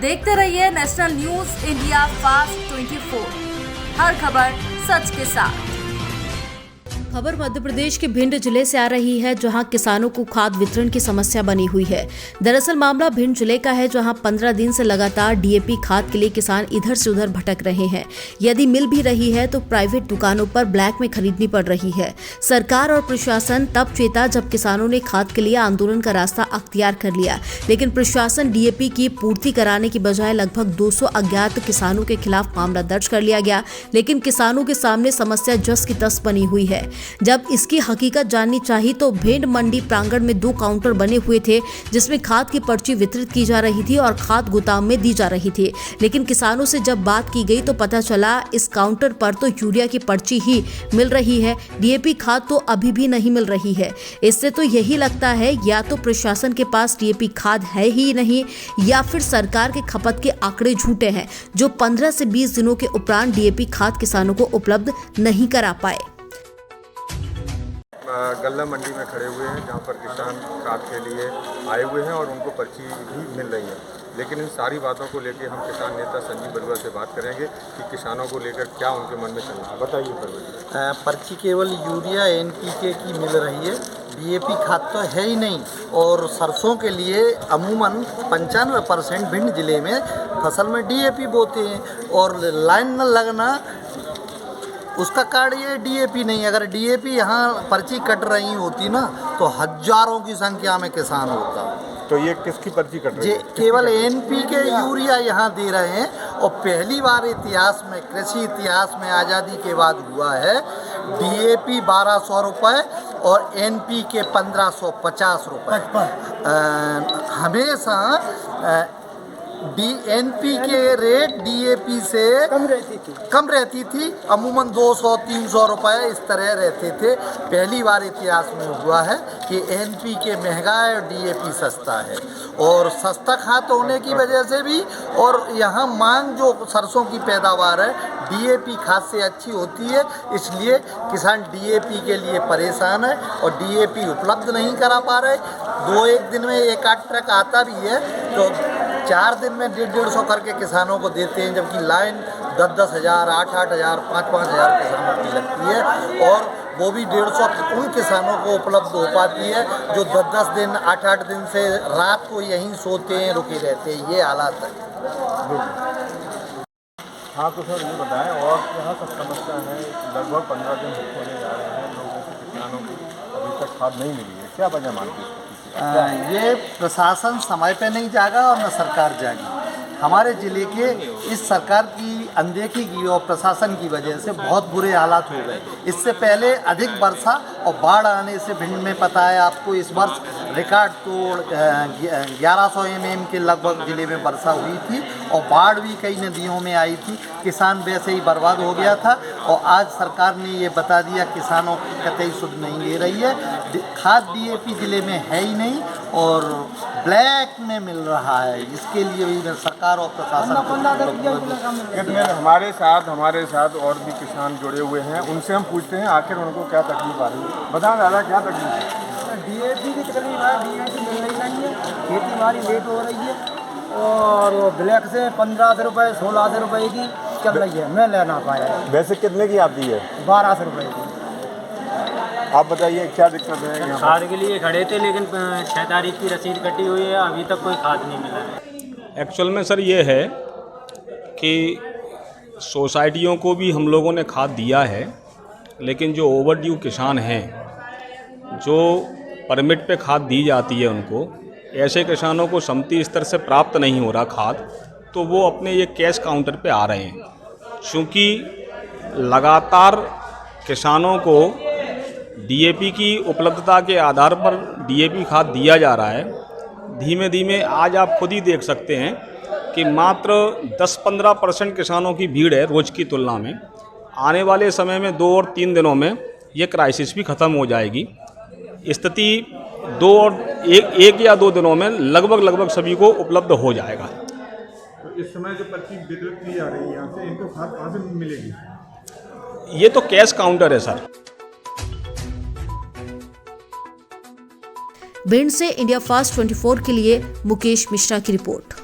देखते रहिए national news India fast 24, हर खबर सच के साथ। खबर मध्य प्रदेश के भिंड जिले से आ रही है, जहां किसानों को खाद वितरण की समस्या बनी हुई है। दरअसल मामला भिंड जिले का है, जहां 15 दिन से लगातार डीएपी खाद के लिए किसान इधर से उधर भटक रहे हैं। यदि मिल भी रही है तो प्राइवेट दुकानों पर ब्लैक में खरीदनी पड़ रही है। सरकार और प्रशासन तब चेता जब किसानों ने खाद के लिए आंदोलन का रास्ता अख्तियार कर लिया, लेकिन प्रशासन डीएपी की पूर्ति कराने की बजाय लगभग 200 अज्ञात किसानों के खिलाफ मामला दर्ज कर लिया गया। लेकिन किसानों के सामने समस्या जस की तस बनी हुई है। जब इसकी हकीकत जाननी चाहिए तो भिंड मंडी प्रांगण में 2 काउंटर बने हुए थे, जिसमें खाद की पर्ची वितरित की जा रही थी और खाद गोदाम में दी जा रही थी। लेकिन किसानों से जब बात की गई तो पता चला इस काउंटर पर तो यूरिया की पर्ची ही मिल रही है, डीएपी खाद तो अभी भी नहीं मिल रही है। इससे तो यही लगता है या तो प्रशासन के पास डीएपी खाद है ही नहीं, या फिर सरकार के खपत के आंकड़े झूठे हैं, जो 15 से 20 दिनों के उपरांत डीएपी खाद किसानों को उपलब्ध नहीं करा पाए। गल्ला मंडी में खड़े हुए हैं, जहां पर किसान खाद के लिए आए हुए हैं और उनको पर्ची भी मिल रही है। लेकिन इन सारी बातों को लेकर हम किसान नेता संजीव बरुआ से बात करेंगे कि किसानों को लेकर क्या उनके मन में चल रहा है। बताइए बरुआ। पर्ची केवल यूरिया एनपीके की मिल रही है, डीएपी खाद तो है ही नहीं। और सरसों के लिए अमूमन 95% भिंड जिले में फसल में डीएपी बोते हैं, और लाइन न लगना उसका कारण ये डीएपी नहीं। अगर डीएपी यहाँ पर्ची कट रही होती ना तो हजारों की संख्या में किसान होता। तो ये किसकी पर्ची कट रही है? केवल एनपीके यूरिया यहाँ दे रहे हैं, और पहली बार इतिहास में, कृषि इतिहास में आज़ादी के बाद हुआ है डीएपी 1200 रुपये और एनपीके 1550 रुपये। हमेशा एनपीके रेट डीएपी से कम रहती थी, अमूमन 200-300 रुपये इस तरह रहते थे। पहली बार इतिहास में हुआ है कि एनपीके महंगा है और डीएपी सस्ता है। और सस्ता खाद होने की वजह से भी, और यहाँ मांग जो सरसों की पैदावार है डीएपी खाद से अच्छी होती है, इसलिए किसान डीएपी के लिए परेशान है और डीएपी उपलब्ध नहीं करा पा रहे। 2-1 दिन में 1-8 ट्रक आता भी है तो 4 दिन में 150-150 करके किसानों को देते हैं, जबकि लाइन 10-10 हज़ार, 8-8 हज़ार, 5-5 हज़ार किसानों की लगती है। और वो भी 150 उन किसानों को उपलब्ध हो पाती है जो 10-10 दिन, 8-8 दिन से रात को यहीं सोते हैं, रुके रहते हैं। ये हालात है। हाँ तो सर ये बताएं, और यहाँ तक समस्या है, लगभग 15 दिन होने जा रहे हैं, लोगों को, किसानों को अभी तक खाद नहीं मिली है। क्या वजह मानती है? ये प्रशासन समय पे नहीं जागा और न सरकार जागी। हमारे ज़िले के इस सरकार की अनदेखी की और प्रशासन की वजह से बहुत बुरे हालात हो गए। इससे पहले अधिक वर्षा और बाढ़ आने से भिंड में पता है आपको, इस वर्ष रिकॉर्ड तोड़ 1100 mm के लगभग ज़िले में वर्षा हुई थी, और बाढ़ भी कई नदियों में आई थी। किसान वैसे ही बर्बाद हो गया था, और आज सरकार ने ये बता दिया किसानों की कतई सुध नहीं ले रही है। खाद डीएपी ज़िले में है ही नहीं और ब्लैक में मिल रहा है। इसके लिए भी सरकार और प्रशासन हमारे साथ और भी किसान जुड़े हुए हैं, उनसे हम पूछते हैं आखिर उनको क्या तकलीफ आ रही है। बताएं दादा, क्या तकलीफ है? डीएपी की तकलीफ है, डीएपी मिल नहीं है, खेती हमारी लेट हो रही है, और ब्लैक से 1500 रुपये 1600 रुपये की चल रही है, मैं ले ना पाया। वैसे कितने की आती है? 1200 रुपये की। आप बताइए क्या दिक्कत है? खाद के लिए खड़े थे, लेकिन 6 तारीख की रसीद कटी हुई है, अभी तक कोई खाद नहीं मिला है। एक्चुअल में सर ये है कि सोसाइटियों को भी हम लोगों ने खाद दिया है, लेकिन जो ओवरड्यू किसान हैं, जो परमिट पे खाद दी जाती है उनको, ऐसे किसानों को समिति स्तर से प्राप्त नहीं हो रहा खाद, तो वो अपने ये कैश काउंटर पे आ रहे हैं। चूँकि लगातार किसानों को डीएपी की उपलब्धता के आधार पर डीएपी खाद दिया जा रहा है, धीमे धीमे आज आप खुद ही देख सकते हैं कि मात्र 10-15% किसानों की भीड़ है रोज़ की तुलना में। आने वाले समय में 2 और 3 दिनों में ये क्राइसिस भी ख़त्म हो जाएगी। स्थिति 1 या 2 दिनों में लगभग सभी को उपलब्ध हो जाएगा। तो इस समय जो पर्ची वितरित की जा रही है यहाँ से, इनको खाद कहाँ से मिलेगी? ये तो कैश काउंटर है सर। भिंड से इंडिया फास्ट 24 के लिए मुकेश मिश्रा की रिपोर्ट।